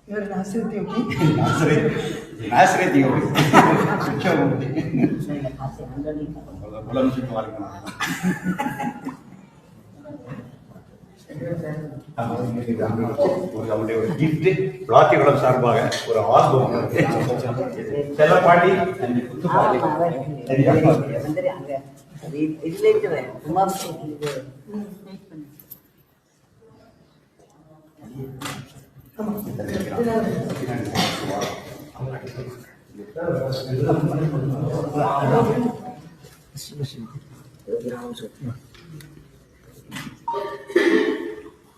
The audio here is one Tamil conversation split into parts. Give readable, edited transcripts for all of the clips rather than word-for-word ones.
இவர் நாசரத் யோகி. நாசரத் யோகி. உலகம் சுத்தமாக இருக்கணும். ஒரு கிஃப்ட் பிளாட்டிகுளம் சார்பாக ஒரு ஆல்பம் செல்லப்பாண்டி குத்துப்பாண்டி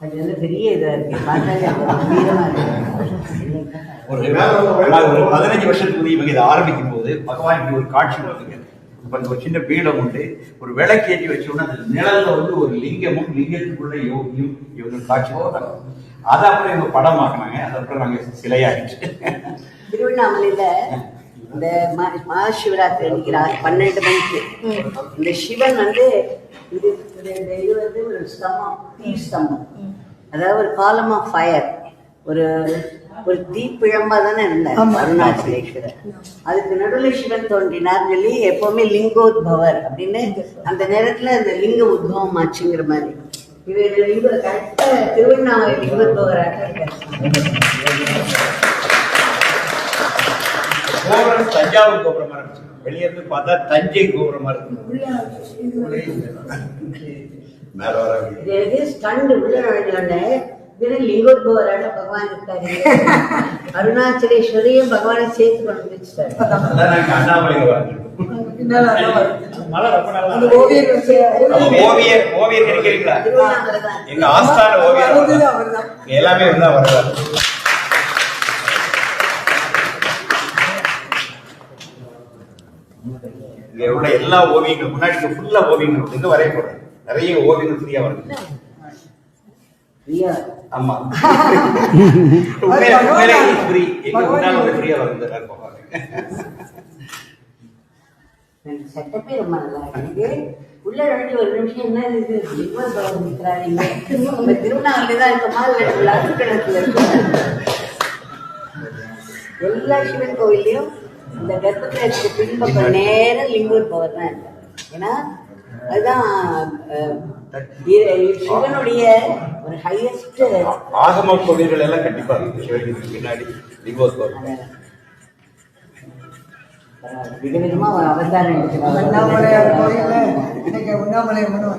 அது வந்து பெரிய இதா இருக்கு, பார்த்தாலே வீரமா இருக்கு. ஒரு 15 வருஷத்துக்கு இவங்க இதை ஆரம்பிக்கும் போது பகவானுக்கு ஒரு காட்சி கொடுத்துங்க. இப்ப ஒரு சின்ன பீடம் உண்டு, ஒரு விளக்கேற்றி வச்சோம்னா அந்த நிழல்ல வந்து ஒரு லிங்கமும் லிங்கத்துக்குள்ள யோகியும் இவங்க காட்சி போடுறாங்க. அதை அப்புறம் இவங்க படமாக்குனாங்க. அதுக்கப்புறம் நாங்க சிலையாகிட்டு திருவண்ணாமலையில இந்த மகாசிவராத்திரி அன்னைக்கு 12 மணிக்கு இந்த சிவன் வந்து இது வந்து ஒரு ஸ்தம்பம், தீ ஸ்தம்பம், அதாவது ஒரு காலம் ஆஃப் ஃபயர், ஒரு ஒரு தீப்பிழம்பா தானே இருந்தார் அருணாச்சலேஸ்வரர். அதுக்கு நடுவில் சிவன் தோன்றினார் சொல்லி எப்பவுமே லிங்கோத்பவர் அப்படின்னு அந்த நேரத்துல அந்த லிங்க உத்பவம் ஆச்சுங்கிற மாதிரி இவர் லிங்க கரெக்டா திருவண்ணாமலை லிங்கோத்பவராக இருக்காரு. கோபுரம் தஞ்சாவூர் கோபுரமா இருந்துச்சு, வெளியே இருந்து பார்த்தா தஞ்சை கோபுரமா இருக்கு. மேல வர ஸ்டண்ட் உள்ள நுழைஞ்சோடனே லிங்கோத்பவரான பகவான் இருக்காரு. அருணாச்சலேஸ்வரியும் பகவானை சேர்த்து கொண்டு வச்சுட்டாரு. ஓவியர் கிடைக்கிறீங்களா? எங்க ஆஸ்தான ஓவியர் எல்லாமே இருந்தா வருவார். இங்க உள்ள எல்லா ஓவியங்கள் முன்னாடி ஃபுல்லா ஓவியங்கள் இங்க வரைய போறேன். நிறைய ஓவியங்கள் ஃப்ரீயா வருது. ஆமா, உண்மையிலே ஃப்ரீ. எங்க முன்னால ஒரு ஃப்ரீயா வருது. சட்டமே ரொம்ப நல்லா இருக்கு. உள்ள ரெண்டு ஒரு நிமிஷம் என்ன இது திருவண்ணாமலை தான் இந்த மாதிரி கிணத்துல இருக்கு. எல்லா சிவன் கோவிலையும் இந்த கர்ப்பகிரகத்துக்கு பின்பக்கம் நேரம் லிங்கோத்பவர் தான் இருக்காரு. ஏன்னா அதுதான் சிவனுடைய ஒரு ஹையஸ்ட் ஆகம கோவில்கள் எல்லாம் கண்டிப்பாங்க சிவனுக்கு பின்னாடி லிங்கோத்பவர். விதவிதமா அவதாரம் எடுக்கிறாங்க. உண்ணாமலை கோயில்ல இன்னைக்கு உண்ணாமலை வந்து